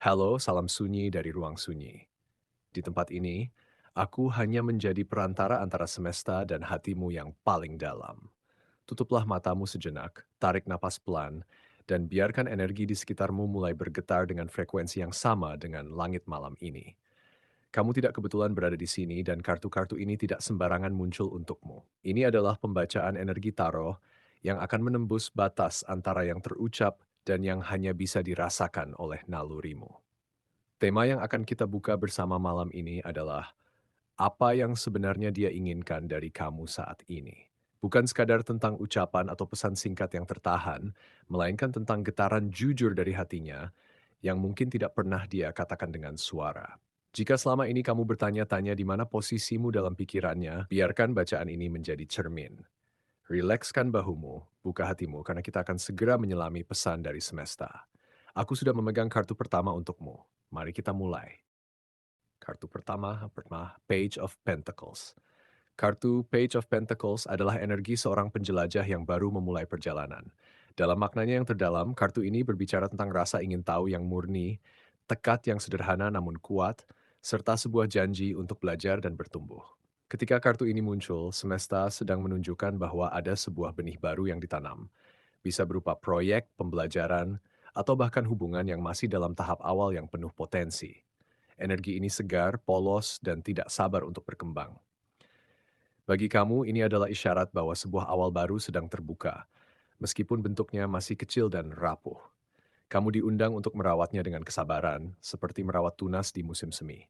Halo, salam sunyi dari ruang sunyi. Di tempat ini, aku hanya menjadi perantara antara semesta dan hatimu yang paling dalam. Tutuplah matamu sejenak, tarik napas pelan, dan biarkan energi di sekitarmu mulai bergetar dengan frekuensi yang sama dengan langit malam ini. Kamu tidak kebetulan berada di sini dan kartu-kartu ini tidak sembarangan muncul untukmu. Ini adalah pembacaan energi tarot yang akan menembus batas antara yang terucap dan yang hanya bisa dirasakan oleh nalurimu. Tema yang akan kita buka bersama malam ini adalah apa yang sebenarnya dia inginkan dari kamu saat ini. Bukan sekadar tentang ucapan atau pesan singkat yang tertahan, melainkan tentang getaran jujur dari hatinya yang mungkin tidak pernah dia katakan dengan suara. Jika selama ini kamu bertanya-tanya di mana posisimu dalam pikirannya, biarkan bacaan ini menjadi cermin. Rilekskan bahumu, buka hatimu, karena kita akan segera menyelami pesan dari semesta. Aku sudah memegang kartu pertama untukmu. Mari kita mulai. Kartu pertama, Page of Pentacles. Kartu Page of Pentacles adalah energi seorang penjelajah yang baru memulai perjalanan. Dalam maknanya yang terdalam, kartu ini berbicara tentang rasa ingin tahu yang murni, tekad yang sederhana namun kuat, serta sebuah janji untuk belajar dan bertumbuh. Ketika kartu ini muncul, semesta sedang menunjukkan bahwa ada sebuah benih baru yang ditanam. Bisa berupa proyek, pembelajaran, atau bahkan hubungan yang masih dalam tahap awal yang penuh potensi. Energi ini segar, polos, dan tidak sabar untuk berkembang. Bagi kamu, ini adalah isyarat bahwa sebuah awal baru sedang terbuka, meskipun bentuknya masih kecil dan rapuh. Kamu diundang untuk merawatnya dengan kesabaran, seperti merawat tunas di musim semi.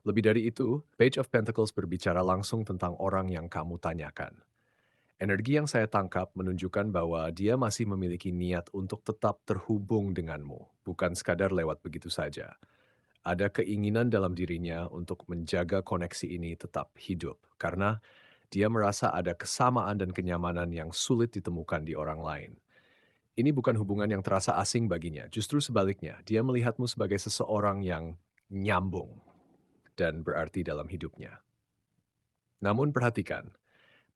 Lebih dari itu, Page of Pentacles berbicara langsung tentang orang yang kamu tanyakan. Energi yang saya tangkap menunjukkan bahwa dia masih memiliki niat untuk tetap terhubung denganmu, bukan sekadar lewat begitu saja. Ada keinginan dalam dirinya untuk menjaga koneksi ini tetap hidup, karena dia merasa ada kesamaan dan kenyamanan yang sulit ditemukan di orang lain. Ini bukan hubungan yang terasa asing baginya, justru sebaliknya, dia melihatmu sebagai seseorang yang nyambung dan berarti dalam hidupnya. Namun perhatikan,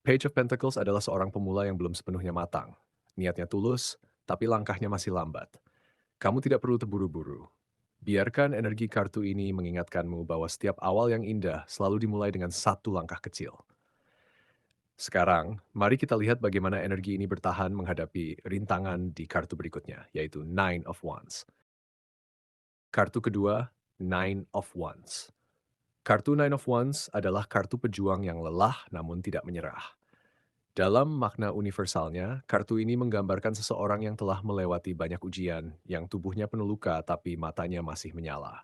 Page of Pentacles adalah seorang pemula yang belum sepenuhnya matang. Niatnya tulus, tapi langkahnya masih lambat. Kamu tidak perlu terburu-buru. Biarkan energi kartu ini mengingatkanmu bahwa setiap awal yang indah selalu dimulai dengan satu langkah kecil. Sekarang, mari kita lihat bagaimana energi ini bertahan menghadapi rintangan di kartu berikutnya, yaitu Nine of Wands. Kartu kedua, Nine of Wands. Kartu Nine of Wands adalah kartu pejuang yang lelah namun tidak menyerah. Dalam makna universalnya, kartu ini menggambarkan seseorang yang telah melewati banyak ujian, yang tubuhnya penuh luka tapi matanya masih menyala.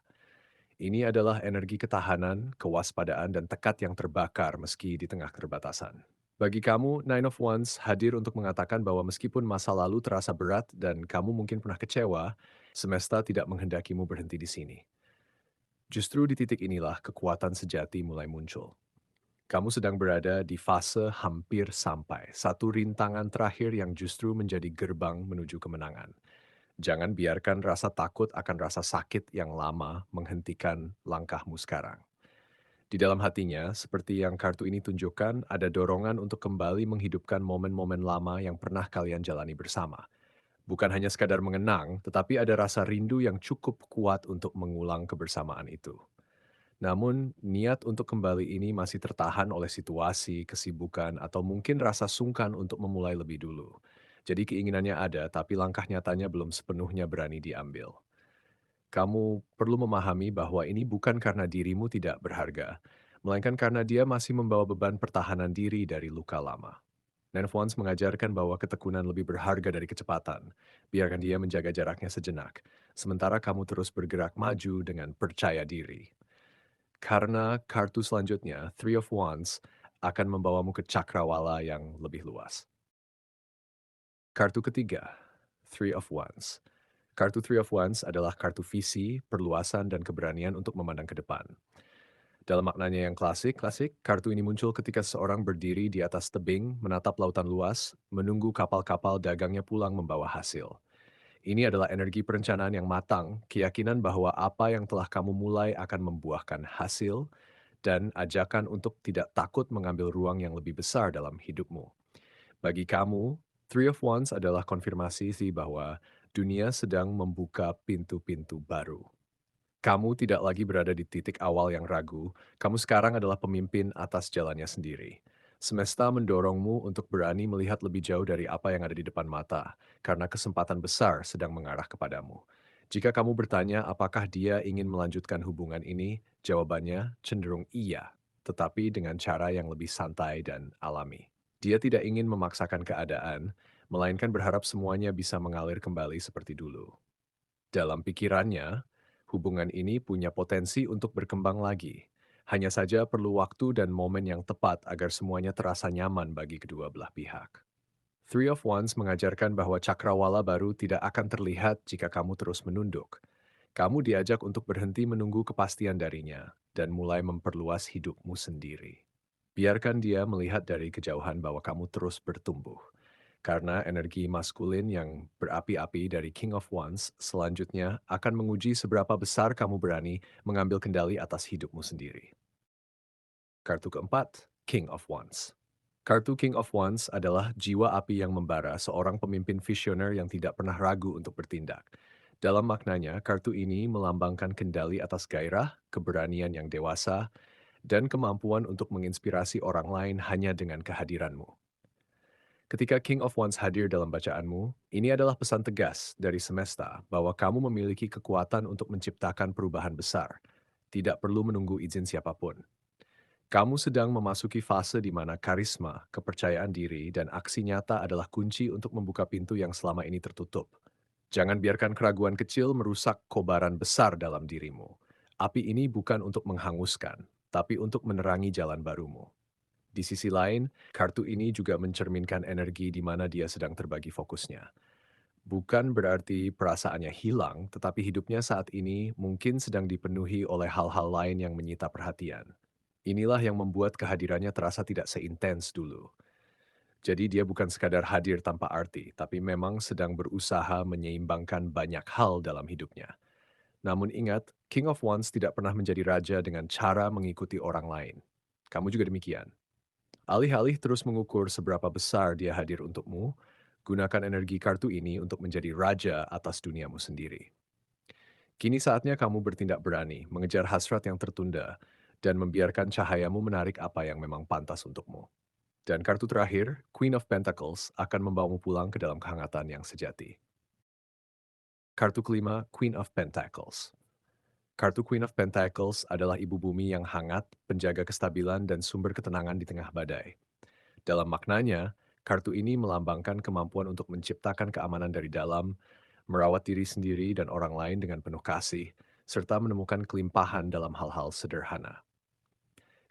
Ini adalah energi ketahanan, kewaspadaan, dan tekad yang terbakar meski di tengah keterbatasan. Bagi kamu, Nine of Wands hadir untuk mengatakan bahwa meskipun masa lalu terasa berat dan kamu mungkin pernah kecewa, semesta tidak menghendakimu berhenti di sini. Justru di titik inilah kekuatan sejati mulai muncul. Kamu sedang berada di fase hampir sampai, satu rintangan terakhir yang justru menjadi gerbang menuju kemenangan. Jangan biarkan rasa takut akan rasa sakit yang lama menghentikan langkahmu sekarang. Di dalam hatinya, seperti yang kartu ini tunjukkan, ada dorongan untuk kembali menghidupkan momen-momen lama yang pernah kalian jalani bersama. Bukan hanya sekadar mengenang, tetapi ada rasa rindu yang cukup kuat untuk mengulang kebersamaan itu. Namun, niat untuk kembali ini masih tertahan oleh situasi, kesibukan, atau mungkin rasa sungkan untuk memulai lebih dulu. Jadi keinginannya ada, tapi langkah nyatanya belum sepenuhnya berani diambil. Kamu perlu memahami bahwa ini bukan karena dirimu tidak berharga, melainkan karena dia masih membawa beban pertahanan diri dari luka lama. Nenfons mengajarkan bahwa ketekunan lebih berharga dari kecepatan. Biarkan dia menjaga jaraknya sejenak, sementara kamu terus bergerak maju dengan percaya diri. Karena kartu selanjutnya, Three of Wands, akan membawamu ke cakrawala yang lebih luas. Kartu ketiga, Three of Wands. Kartu Three of Wands adalah kartu visi, perluasan, dan keberanian untuk memandang ke depan. Dalam maknanya yang klasik, kartu ini muncul ketika seseorang berdiri di atas tebing, menatap lautan luas, menunggu kapal-kapal dagangnya pulang membawa hasil. Ini adalah energi perencanaan yang matang, keyakinan bahwa apa yang telah kamu mulai akan membuahkan hasil, dan ajakan untuk tidak takut mengambil ruang yang lebih besar dalam hidupmu. Bagi kamu, Three of Wands adalah konfirmasi sih bahwa dunia sedang membuka pintu-pintu baru. Kamu tidak lagi berada di titik awal yang ragu, kamu sekarang adalah pemimpin atas jalannya sendiri. Semesta mendorongmu untuk berani melihat lebih jauh dari apa yang ada di depan mata, karena kesempatan besar sedang mengarah kepadamu. Jika kamu bertanya apakah dia ingin melanjutkan hubungan ini, jawabannya cenderung iya, tetapi dengan cara yang lebih santai dan alami. Dia tidak ingin memaksakan keadaan, melainkan berharap semuanya bisa mengalir kembali seperti dulu. Dalam pikirannya, hubungan ini punya potensi untuk berkembang lagi. Hanya saja perlu waktu dan momen yang tepat agar semuanya terasa nyaman bagi kedua belah pihak. Three of Wands mengajarkan bahwa cakrawala baru tidak akan terlihat jika kamu terus menunduk. Kamu diajak untuk berhenti menunggu kepastian darinya dan mulai memperluas hidupmu sendiri. Biarkan dia melihat dari kejauhan bahwa kamu terus bertumbuh. Karena energi maskulin yang berapi-api dari King of Wands selanjutnya akan menguji seberapa besar kamu berani mengambil kendali atas hidupmu sendiri. Kartu keempat, King of Wands. Kartu King of Wands adalah jiwa api yang membara seorang pemimpin visioner yang tidak pernah ragu untuk bertindak. Dalam maknanya, kartu ini melambangkan kendali atas gairah, keberanian yang dewasa, dan kemampuan untuk menginspirasi orang lain hanya dengan kehadiranmu. Ketika King of Wands hadir dalam bacaanmu, ini adalah pesan tegas dari semesta bahwa kamu memiliki kekuatan untuk menciptakan perubahan besar. Tidak perlu menunggu izin siapapun. Kamu sedang memasuki fase di mana karisma, kepercayaan diri, dan aksi nyata adalah kunci untuk membuka pintu yang selama ini tertutup. Jangan biarkan keraguan kecil merusak kobaran besar dalam dirimu. Api ini bukan untuk menghanguskan, tapi untuk menerangi jalan barumu. Di sisi lain, kartu ini juga mencerminkan energi di mana dia sedang terbagi fokusnya. Bukan berarti perasaannya hilang, tetapi hidupnya saat ini mungkin sedang dipenuhi oleh hal-hal lain yang menyita perhatian. Inilah yang membuat kehadirannya terasa tidak seintens dulu. Jadi dia bukan sekadar hadir tanpa arti, tapi memang sedang berusaha menyeimbangkan banyak hal dalam hidupnya. Namun ingat, King of Wands tidak pernah menjadi raja dengan cara mengikuti orang lain. Kamu juga demikian. Alih-alih terus mengukur seberapa besar dia hadir untukmu, gunakan energi kartu ini untuk menjadi raja atas duniamu sendiri. Kini saatnya kamu bertindak berani, mengejar hasrat yang tertunda, dan membiarkan cahayamu menarik apa yang memang pantas untukmu. Dan kartu terakhir, Queen of Pentacles, akan membawamu pulang ke dalam kehangatan yang sejati. Kartu kelima, Queen of Pentacles. Kartu Queen of Pentacles adalah ibu bumi yang hangat, penjaga kestabilan dan sumber ketenangan di tengah badai. Dalam maknanya, kartu ini melambangkan kemampuan untuk menciptakan keamanan dari dalam, merawat diri sendiri dan orang lain dengan penuh kasih, serta menemukan kelimpahan dalam hal-hal sederhana.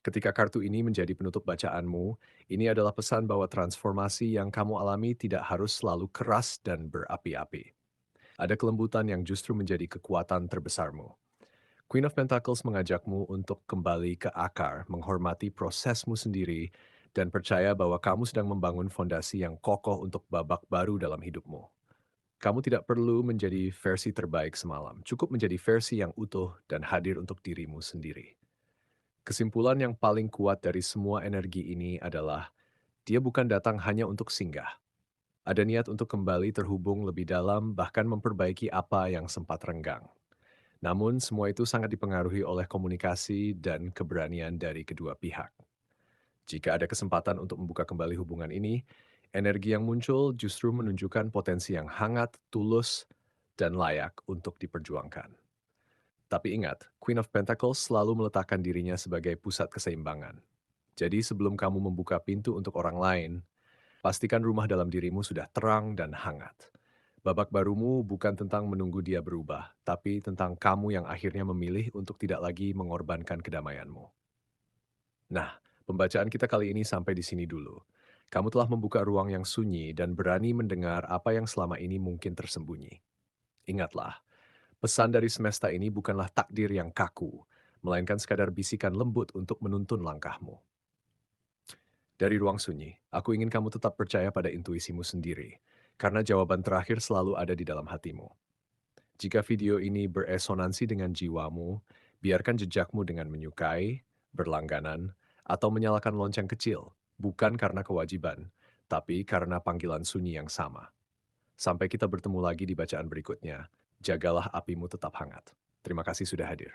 Ketika kartu ini menjadi penutup bacaanmu, ini adalah pesan bahwa transformasi yang kamu alami tidak harus selalu keras dan berapi-api. Ada kelembutan yang justru menjadi kekuatan terbesarmu. Queen of Pentacles mengajakmu untuk kembali ke akar, menghormati prosesmu sendiri, dan percaya bahwa kamu sedang membangun fondasi yang kokoh untuk babak baru dalam hidupmu. Kamu tidak perlu menjadi versi terbaik semalam, cukup menjadi versi yang utuh dan hadir untuk dirimu sendiri. Kesimpulan yang paling kuat dari semua energi ini adalah dia bukan datang hanya untuk singgah. Ada niat untuk kembali terhubung lebih dalam, bahkan memperbaiki apa yang sempat renggang. Namun, semua itu sangat dipengaruhi oleh komunikasi dan keberanian dari kedua pihak. Jika ada kesempatan untuk membuka kembali hubungan ini, energi yang muncul justru menunjukkan potensi yang hangat, tulus, dan layak untuk diperjuangkan. Tapi ingat, Queen of Pentacles selalu meletakkan dirinya sebagai pusat keseimbangan. Jadi sebelum kamu membuka pintu untuk orang lain, pastikan rumah dalam dirimu sudah terang dan hangat. Babak barumu bukan tentang menunggu dia berubah, tapi tentang kamu yang akhirnya memilih untuk tidak lagi mengorbankan kedamaianmu. Nah, pembacaan kita kali ini sampai di sini dulu. Kamu telah membuka ruang yang sunyi dan berani mendengar apa yang selama ini mungkin tersembunyi. Ingatlah, pesan dari semesta ini bukanlah takdir yang kaku, melainkan sekadar bisikan lembut untuk menuntun langkahmu. Dari ruang sunyi, aku ingin kamu tetap percaya pada intuisimu sendiri, karena jawaban terakhir selalu ada di dalam hatimu. Jika video ini beresonansi dengan jiwamu, biarkan jejakmu dengan menyukai, berlangganan, atau menyalakan lonceng kecil, bukan karena kewajiban, tapi karena panggilan sunyi yang sama. Sampai kita bertemu lagi di bacaan berikutnya, jagalah apimu tetap hangat. Terima kasih sudah hadir.